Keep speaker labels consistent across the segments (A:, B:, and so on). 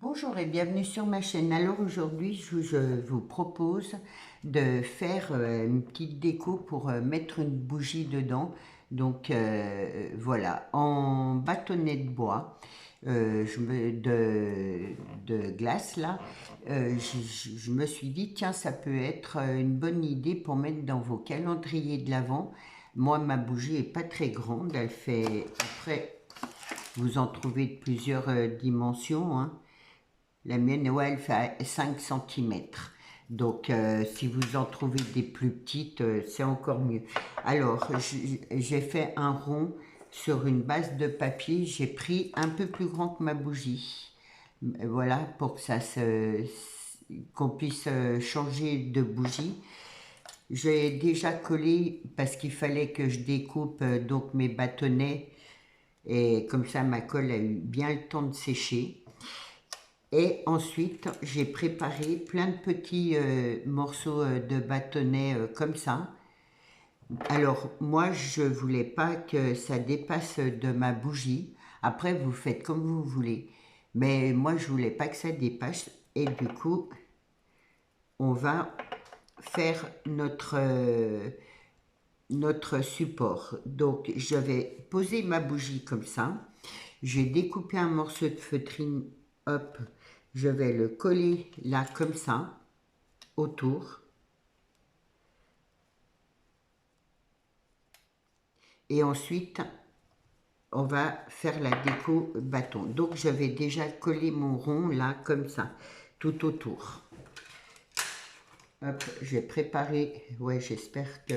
A: Bonjour et bienvenue sur ma chaîne. Alors aujourd'hui, je vous propose de faire une petite déco pour mettre une bougie dedans. Donc voilà, en bâtonnet de bois, de glace là, je me suis dit tiens, ça peut être une bonne idée pour mettre dans vos calendriers de l'Avent. Moi, ma bougie est pas très grande, elle fait, après vous en trouvez de plusieurs dimensions, hein. La mienne, ouais, elle fait 5 centimètres. Donc, si vous en trouvez des plus petites, c'est encore mieux. Alors, j'ai fait un rond sur une base de papier. J'ai pris un peu plus grand que ma bougie. Voilà, pour que qu'on puisse changer de bougie. J'ai déjà collé parce qu'il fallait que je découpe donc mes bâtonnets. Et comme ça, ma colle a eu bien le temps de sécher. Et ensuite, j'ai préparé plein de petits morceaux de bâtonnets comme ça. Alors, moi, je voulais pas que ça dépasse de ma bougie. Après, vous faites comme vous voulez. Mais moi, je voulais pas que ça dépasse. Et du coup, on va faire notre support. Donc, je vais poser ma bougie comme ça. J'ai découpé un morceau de feutrine, hop, je vais le coller là comme ça, autour. Et ensuite, on va faire la déco bâton. Donc, je vais déjà coller mon rond là comme ça, tout autour. Hop, j'ai préparé, ouais, j'espère que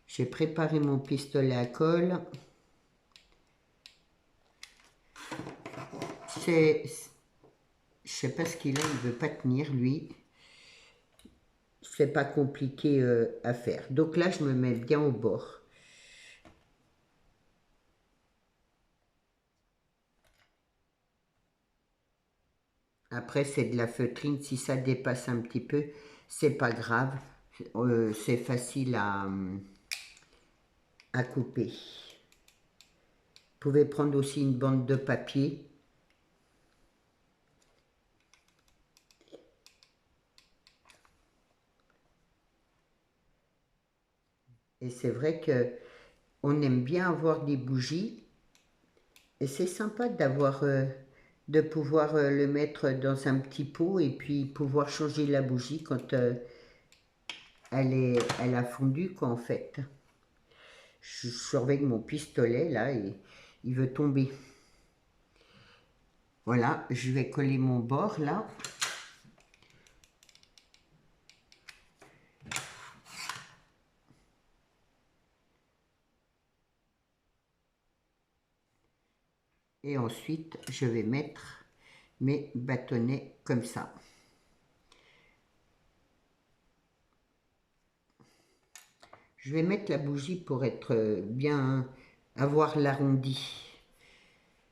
A: j'ai préparé mon pistolet à colle. Je sais pas ce qu'il a, il veut pas tenir lui. C'est pas compliqué à faire. Donc là, je me mets bien au bord. Après, c'est de la feutrine. Si ça dépasse un petit peu, c'est pas grave. C'est facile à couper. Vous pouvez prendre aussi une bande de papier. Et c'est vrai que on aime bien avoir des bougies. Et c'est sympa de pouvoir le mettre dans un petit pot et puis pouvoir changer la bougie quand elle a fondu, quoi, en fait. Je surveille mon pistolet là et il veut tomber. Voilà, je vais coller mon bord là. Et ensuite, je vais mettre mes bâtonnets comme ça. Je vais mettre la bougie pour être bien, avoir l'arrondi.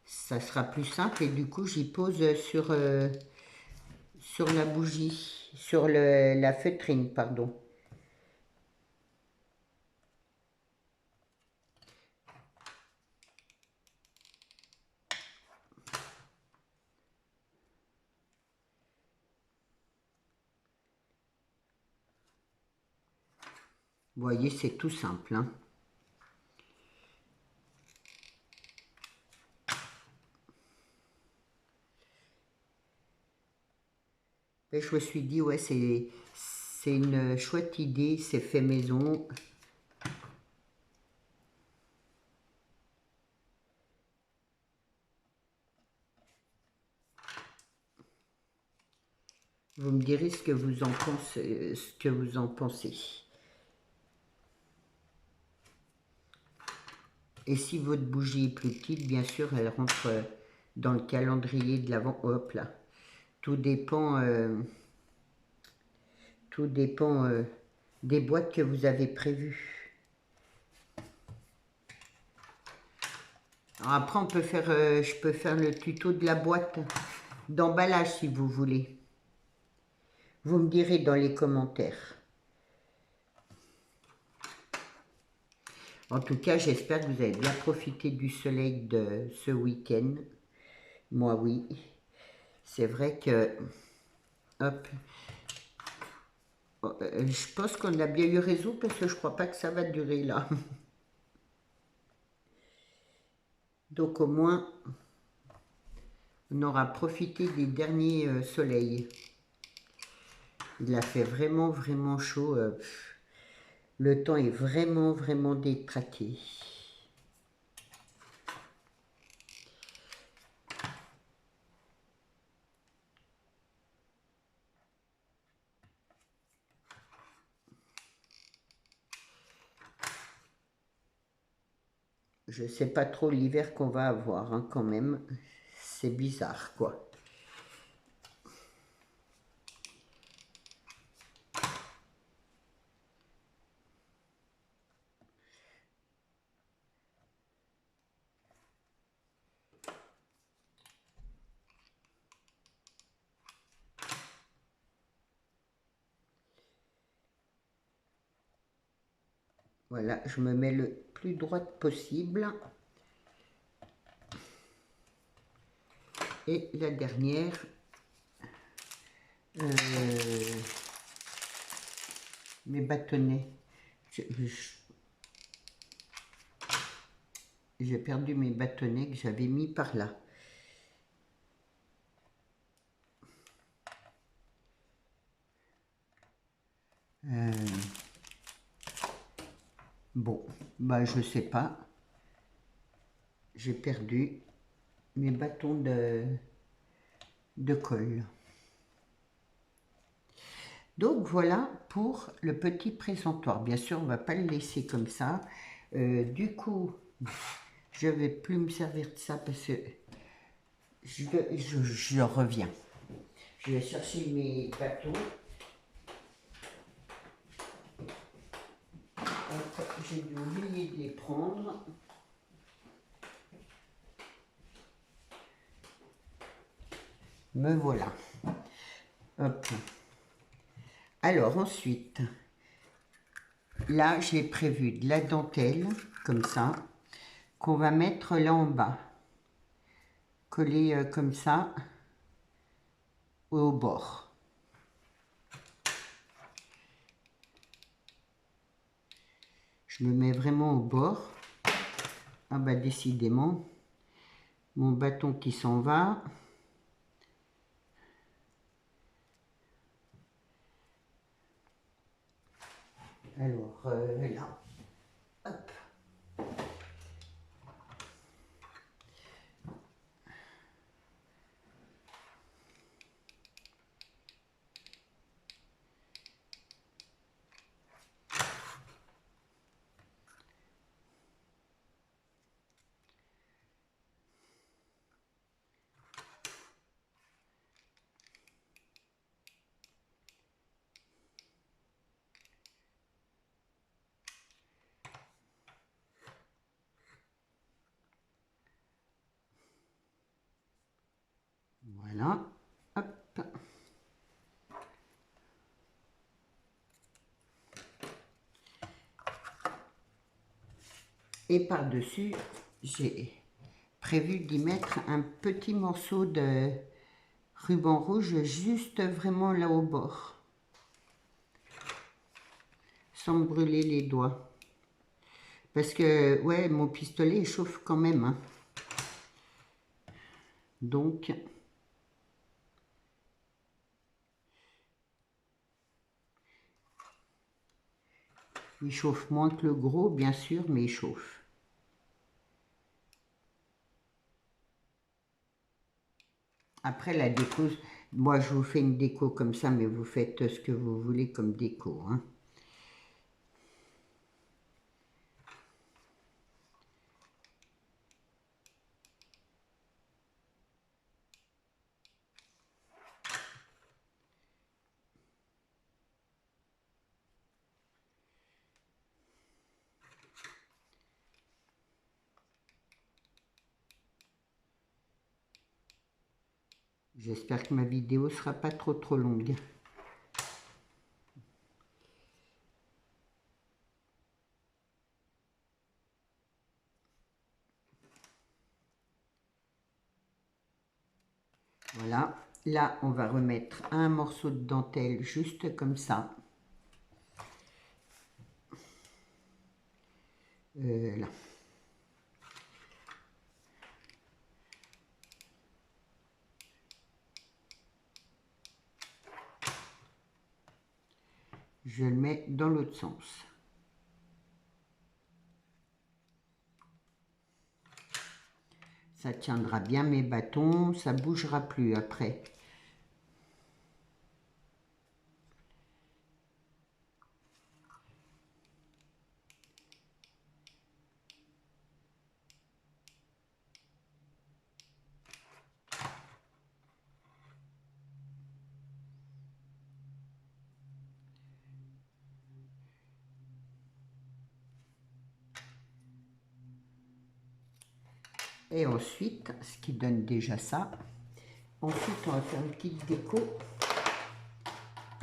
A: Ça sera plus simple et du coup, j'y pose sur la bougie, sur la feutrine, pardon. Vous voyez, c'est tout simple, hein. Et je me suis dit, ouais, c'est une chouette idée, c'est fait maison. Vous me direz ce que vous en pensez, Et si votre bougie est plus petite, bien sûr, elle rentre dans le calendrier de l'Avent. Hop là. Tout dépend des boîtes que vous avez prévues. Alors après, je peux faire le tuto de la boîte d'emballage si vous voulez. Vous me direz dans les commentaires. En tout cas, j'espère que vous avez bien profité du soleil de ce week-end. Moi, oui. C'est vrai que, hop, je pense qu'on a bien eu raison parce que je crois pas que ça va durer là. Donc au moins, on aura profité des derniers soleils. Il a fait vraiment, vraiment chaud. Le temps est vraiment, vraiment détraqué. Je ne sais pas trop l'hiver qu'on va avoir hein, quand même. C'est bizarre quoi. Voilà, je me mets le plus droite possible. Et la dernière, mes bâtonnets. J'ai perdu mes bâtonnets que j'avais mis par là. Bon, bah je sais pas. J'ai perdu mes bâtons de colle. Donc voilà pour le petit présentoir. Bien sûr, on ne va pas le laisser comme ça. Du coup, je ne vais plus me servir de ça parce que je reviens. Je vais chercher mes bâtons. J'ai oublié de les prendre. Me voilà. Hop. Alors ensuite, là j'ai prévu de la dentelle, comme ça, qu'on va mettre là en bas. Coller comme ça au bord. Je me mets vraiment au bord. Ah bah décidément, mon bâton qui s'en va. Alors là, hop. Voilà, hop. Et par-dessus, j'ai prévu d'y mettre un petit morceau de ruban rouge, juste vraiment là au bord, sans me brûler les doigts. Parce que, ouais, mon pistolet chauffe quand même. Hein. Donc, il chauffe moins que le gros, bien sûr, mais il chauffe. Après, la déco, moi, je vous fais une déco comme ça, mais vous faites ce que vous voulez comme déco. Hein. J'espère que ma vidéo sera pas trop longue. Voilà, Là, on va remettre un morceau de dentelle juste comme ça. Là. Je le mets dans l'autre sens. Ça tiendra bien mes bâtons, ça ne bougera plus après. Et ensuite, ce qui donne déjà ça, ensuite on va faire une petite déco.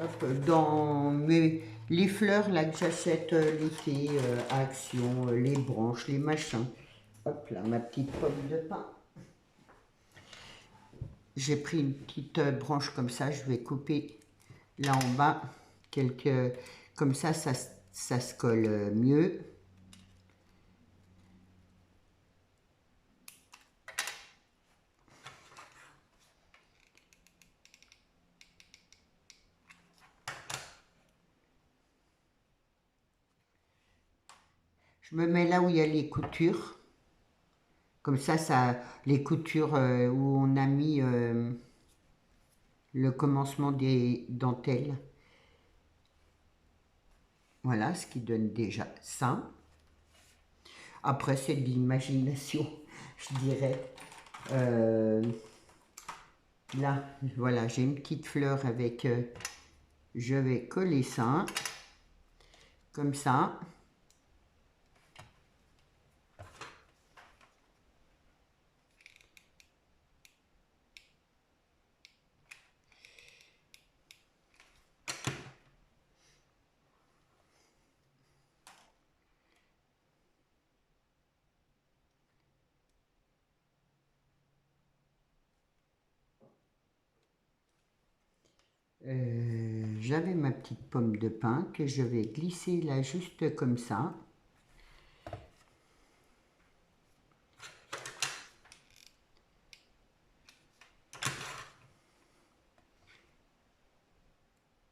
A: Hop, dans les fleurs là que j'achète l'été à Action, les branches, les machins. Hop là, ma petite pomme de pin. J'ai pris une petite branche comme ça, je vais couper là en bas quelques, comme ça se colle mieux. Je me mets là où il y a les coutures. Comme ça les coutures où on a mis le commencement des dentelles. Voilà, ce qui donne déjà ça. Après, c'est de l'imagination, je dirais. Là, voilà, j'ai une petite fleur avec... je vais coller ça, comme ça. J'avais ma petite pomme de pin que je vais glisser là juste comme ça.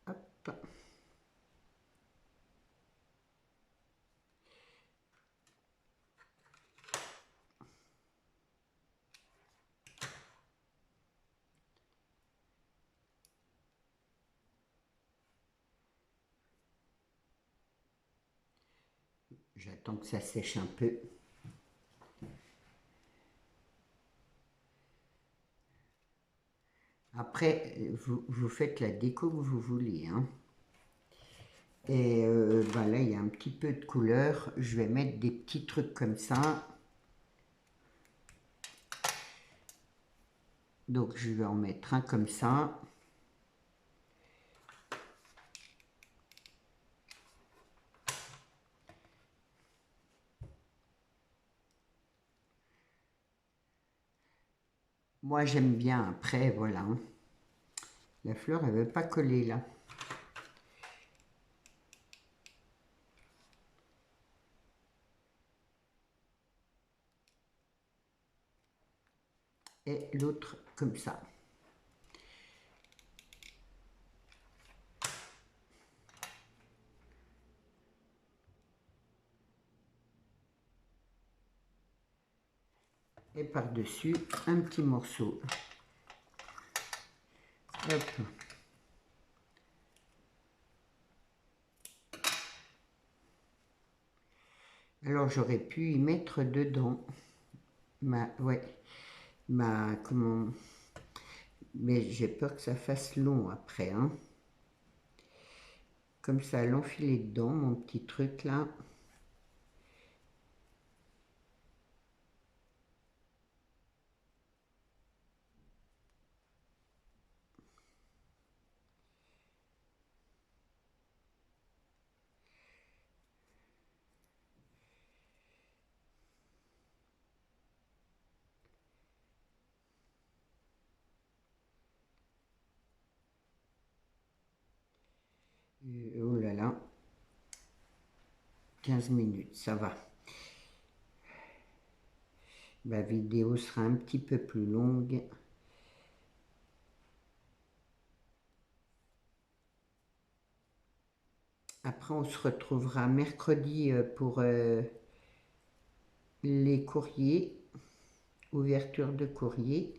A: Hop. J'attends que ça sèche un peu. Après, vous faites la déco que vous voulez, hein. Et ben là, il y a un petit peu de couleur. Je vais mettre des petits trucs comme ça. Donc, je vais en mettre un comme ça. Moi, j'aime bien après, voilà, hein. La fleur, elle ne veut pas coller là. Et l'autre comme ça. Et par-dessus, un petit morceau. Hop. Alors, j'aurais pu y mettre dedans comment... Mais j'ai peur que ça fasse long après, hein. Comme ça, l'enfiler dedans, mon petit truc là. Oh là là, 15 minutes, ça va. La vidéo sera un petit peu plus longue. Après, on se retrouvera mercredi pour les courriers, ouverture de courrier.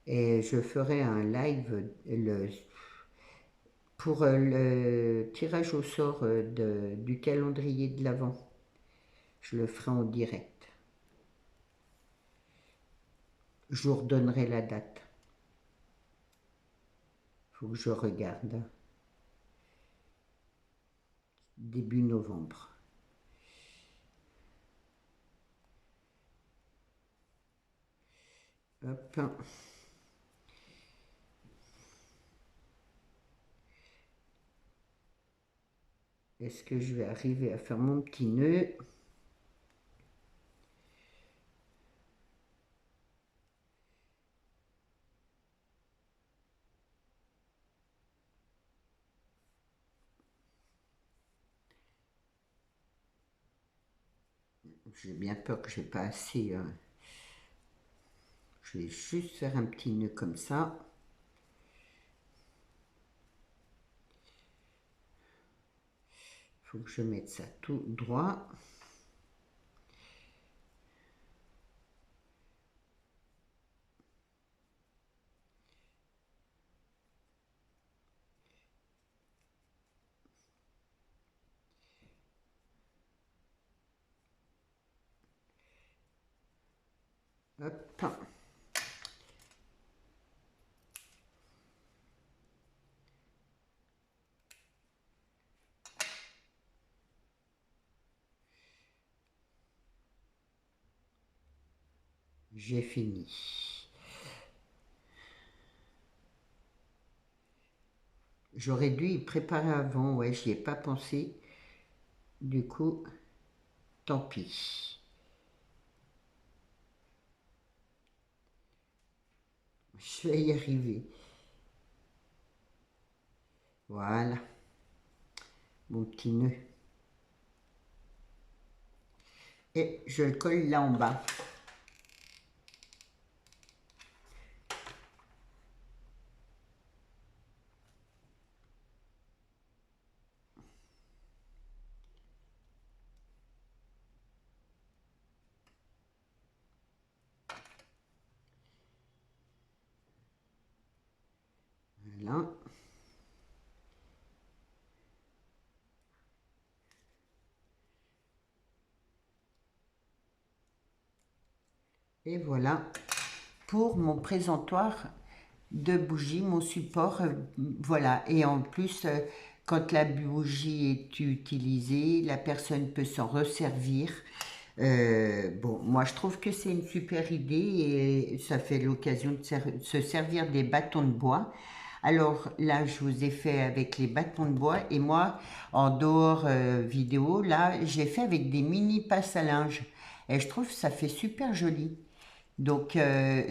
A: Et je ferai un live pour le tirage au sort du calendrier de l'Avent. Je le ferai en direct. Je vous redonnerai la date. Faut que je regarde. Début novembre. Hop. Est-ce que je vais arriver à faire mon petit nœud? J'ai bien peur que je n'ai pas assez. Je vais juste faire un petit nœud comme ça. Il faut que je mette ça tout droit. Hop. J'ai fini. J'aurais dû y préparer avant, ouais, j'y ai pas pensé. Du coup, tant pis. Je vais y arriver. Voilà, mon petit nœud. Et je le colle là en bas. Voilà. Et voilà pour mon présentoir de bougies, mon support, voilà. Et en plus, quand la bougie est utilisée, la personne peut s'en resservir. Bon, moi je trouve que c'est une super idée et ça fait l'occasion de se servir des bâtons de bois. Alors là, je vous ai fait avec les bâtons de bois et moi, en dehors vidéo, là, j'ai fait avec des mini passes à linge. Et je trouve que ça fait super joli. Donc,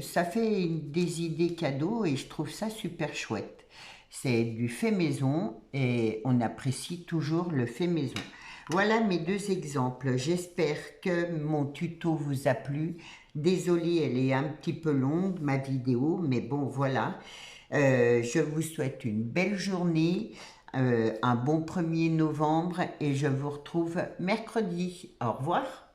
A: ça fait des idées cadeaux et je trouve ça super chouette. C'est du fait maison et on apprécie toujours le fait maison. Voilà mes deux exemples. J'espère que mon tuto vous a plu. Désolée, elle est un petit peu longue, ma vidéo, mais bon, voilà. Je vous souhaite une belle journée, un bon 1er novembre et je vous retrouve mercredi. Au revoir.